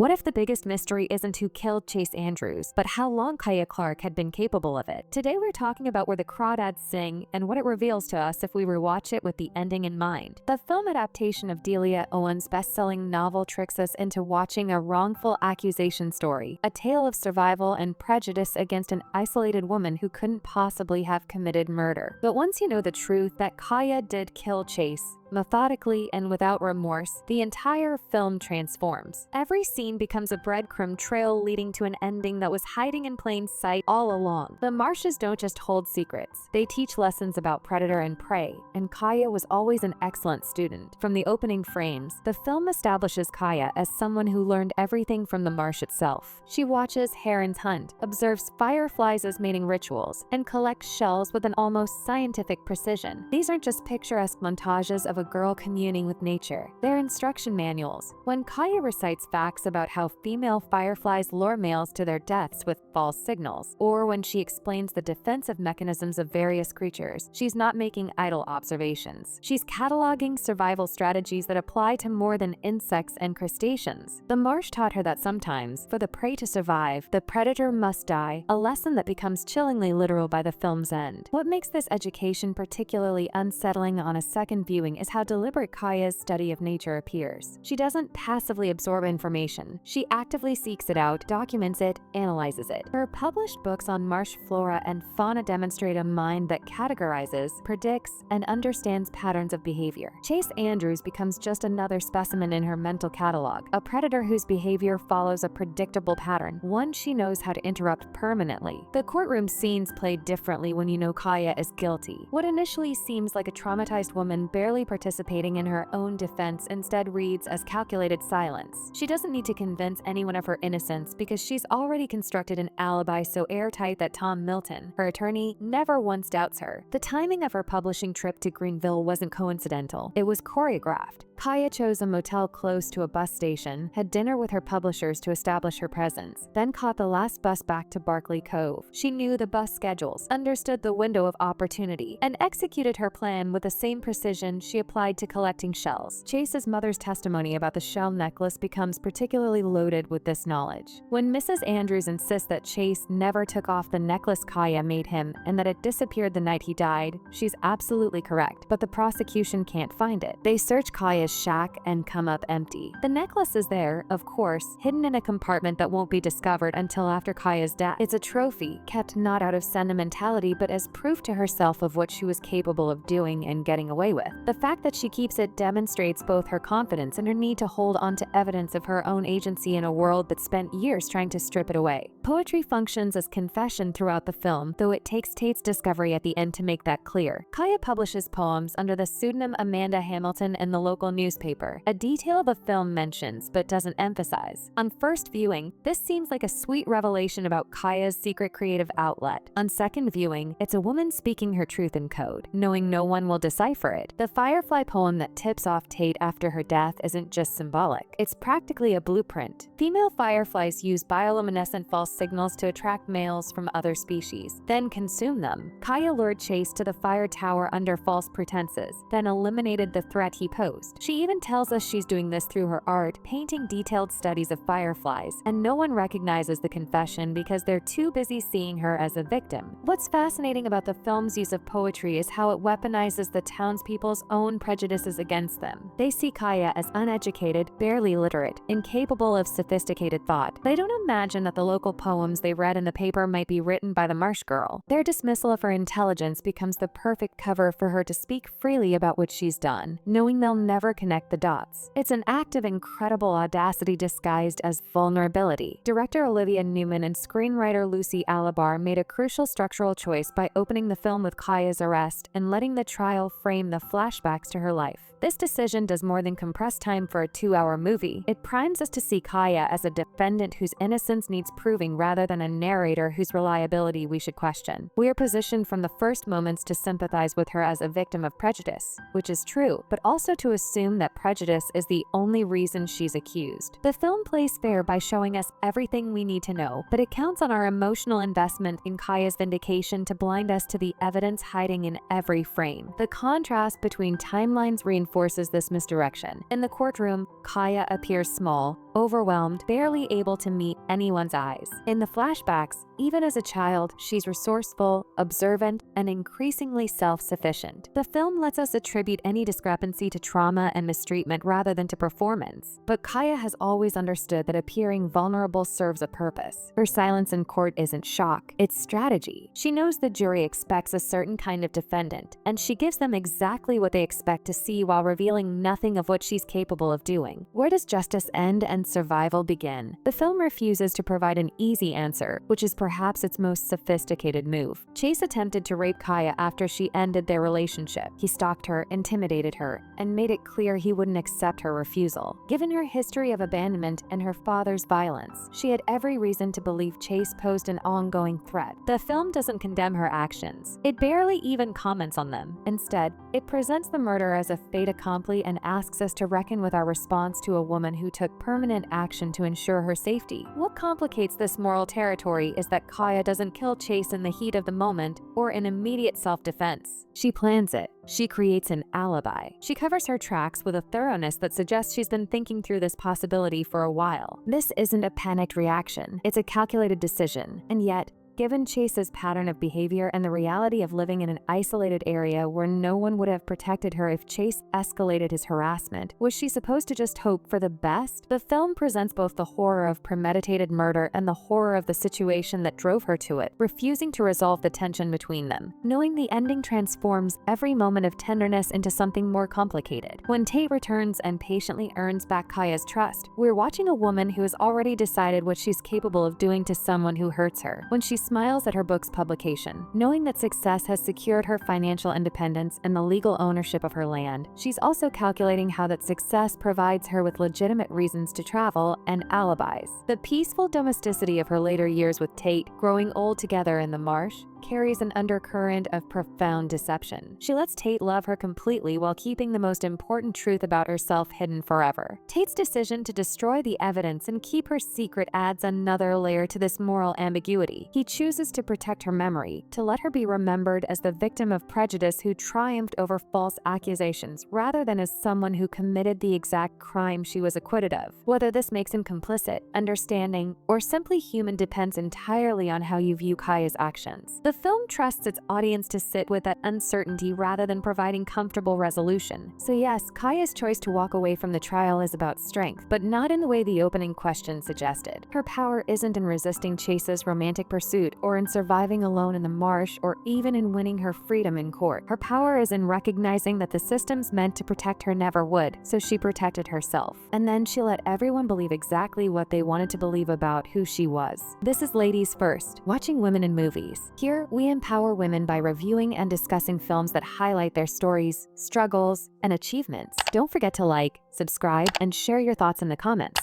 What if the biggest mystery isn't who killed Chase Andrews, but how long Kaya Clark had been capable of it? Today we're talking about Where the Crawdads Sing and what it reveals to us if we rewatch it with the ending in mind. The film adaptation of Delia Owen's best-selling novel tricks us into watching a wrongful accusation story, a tale of survival and prejudice against an isolated woman who couldn't possibly have committed murder. But once you know the truth that Kaya did kill Chase, methodically and without remorse, the entire film transforms. Every scene becomes a breadcrumb trail leading to an ending that was hiding in plain sight all along. The Marshes don't just hold secrets, they teach lessons about predator and prey, and Kaya was always an excellent student. From the opening frames, the film establishes Kaya as someone who learned everything from the marsh itself. She watches herons hunt, observes fireflies as mating rituals, and collects shells with an almost scientific precision. These aren't just picturesque montages of a girl communing with nature. They're instruction manuals. When Kaya recites facts about how female fireflies lure males to their deaths with false signals, or when she explains the defensive mechanisms of various creatures, she's not making idle observations. She's cataloging survival strategies that apply to more than insects and crustaceans. The marsh taught her that sometimes, for the prey to survive, the predator must die, a lesson that becomes chillingly literal by the film's end. What makes this education particularly unsettling on a second viewing is how deliberate Kaya's study of nature appears. She doesn't passively absorb information. She actively seeks it out, documents it, analyzes it. Her published books on marsh flora and fauna demonstrate a mind that categorizes, predicts, and understands patterns of behavior. Chase Andrews becomes just another specimen in her mental catalog, a predator whose behavior follows a predictable pattern, one she knows how to interrupt permanently. The courtroom scenes play differently when you know Kaya is guilty. What initially seems like a traumatized woman barely participating in her own defense instead reads as calculated silence. She doesn't need to convince anyone of her innocence because she's already constructed an alibi so airtight that Tom Milton, her attorney, never once doubts her. The timing of her publishing trip to Greenville wasn't coincidental. It was choreographed. Kaya chose a motel close to a bus station, had dinner with her publishers to establish her presence, then caught the last bus back to Barkley Cove. She knew the bus schedules, understood the window of opportunity, and executed her plan with the same precision she applied to collecting shells. Chase's mother's testimony about the shell necklace becomes particularly loaded with this knowledge. When Mrs. Andrews insists that Chase never took off the necklace Kaya made him and that it disappeared the night he died, she's absolutely correct, but the prosecution can't find it. They search Kaya's shack and come up empty. The necklace is there, of course, hidden in a compartment that won't be discovered until after Kaya's death. It's a trophy, kept not out of sentimentality but as proof to herself of what she was capable of doing and getting away with. The fact that she keeps it demonstrates both her confidence and her need to hold on to evidence of her own agency in a world that spent years trying to strip it away. Poetry functions as confession throughout the film, though it takes Tate's discovery at the end to make that clear. Kaya publishes poems under the pseudonym Amanda Hamilton in the local newspaper, a detail the film mentions but doesn't emphasize. On first viewing, this seems like a sweet revelation about Kaya's secret creative outlet. On second viewing, it's a woman speaking her truth in code, knowing no one will decipher it. The Firefly poem that tips off Tate after her death isn't just symbolic, it's practically a blueprint. Female fireflies use bioluminescent false signals to attract males from other species, then consume them. Kaya lured Chase to the fire tower under false pretenses, then eliminated the threat he posed. She even tells us she's doing this through her art, painting detailed studies of fireflies, and no one recognizes the confession because they're too busy seeing her as a victim. What's fascinating about the film's use of poetry is how it weaponizes the townspeople's own prejudices against them. They see Kaya as uneducated, barely literate, incapable of sophisticated thought. They don't imagine that the local poems they read in the paper might be written by the Marsh girl. Their dismissal of her intelligence becomes the perfect cover for her to speak freely about what she's done, knowing they'll never connect the dots. It's an act of incredible audacity disguised as vulnerability. Director Olivia Newman and screenwriter Lucy Alabar made a crucial structural choice by opening the film with Kaya's arrest and letting the trial frame the flashbacks to her life. This decision does more than compress time for a 2-hour movie. It primes us to see Kaya as a defendant whose innocence needs proving rather than a narrator whose reliability we should question. We are positioned from the first moments to sympathize with her as a victim of prejudice, which is true, but also to assume that prejudice is the only reason she's accused. The film plays fair by showing us everything we need to know, but it counts on our emotional investment in Kaya's vindication to blind us to the evidence hiding in every frame. The contrast between timelines reinforces this misdirection. In the courtroom, Kaya appears small, overwhelmed, barely able to meet anyone's eyes. In the flashbacks, even as a child, she's resourceful, observant, and increasingly self-sufficient. The film lets us attribute any discrepancy to trauma and mistreatment rather than to performance. But Kaya has always understood that appearing vulnerable serves a purpose. Her silence in court isn't shock, it's strategy. She knows the jury expects a certain kind of defendant, and she gives them exactly what they expect to see while revealing nothing of what she's capable of doing. Where does justice end and survival begin? The film refuses to provide an easy answer, which is perhaps its most sophisticated move. Chase attempted to rape Kaya after she ended their relationship. He stalked her, intimidated her, and made it clear he wouldn't accept her refusal. Given her history of abandonment and her father's violence, she had every reason to believe Chase posed an ongoing threat. The film doesn't condemn her actions. It barely even comments on them. Instead, it presents the murder as a fait accompli and asks us to reckon with our response to a woman who took permanent action to ensure her safety. What complicates this moral territory is that Kaya doesn't kill Chase in the heat of the moment or in immediate self-defense. She plans it. She creates an alibi. She covers her tracks with a thoroughness that suggests she's been thinking through this possibility for a while. This isn't a panicked reaction. It's a calculated decision. And yet, given Chase's pattern of behavior and the reality of living in an isolated area where no one would have protected her if Chase escalated his harassment, was she supposed to just hope for the best? The film presents both the horror of premeditated murder and the horror of the situation that drove her to it, refusing to resolve the tension between them. Knowing the ending transforms every moment of tenderness into something more complicated. When Tate returns and patiently earns back Kaya's trust, we're watching a woman who has already decided what she's capable of doing to someone who hurts her. When she smiles at her book's publication, knowing that success has secured her financial independence and the legal ownership of her land, she's also calculating how that success provides her with legitimate reasons to travel and alibis. The peaceful domesticity of her later years with Tate, growing old together in the Marsh, carries an undercurrent of profound deception. She lets Tate love her completely while keeping the most important truth about herself hidden forever. Tate's decision to destroy the evidence and keep her secret adds another layer to this moral ambiguity. He chooses to protect her memory, to let her be remembered as the victim of prejudice who triumphed over false accusations, rather than as someone who committed the exact crime she was acquitted of. Whether this makes him complicit, understanding, or simply human depends entirely on how you view Kaya's actions. The film trusts its audience to sit with that uncertainty rather than providing comfortable resolution. So yes, Kaya's choice to walk away from the trial is about strength, but not in the way the opening question suggested. Her power isn't in resisting Chase's romantic pursuit, or in surviving alone in the marsh, or even in winning her freedom in court. Her power is in recognizing that the systems meant to protect her never would, so she protected herself. And then she let everyone believe exactly what they wanted to believe about who she was. This is Ladies First, watching women in movies. Here, we empower women by reviewing and discussing films that highlight their stories, struggles, and achievements. Don't forget to like, subscribe, and share your thoughts in the comments.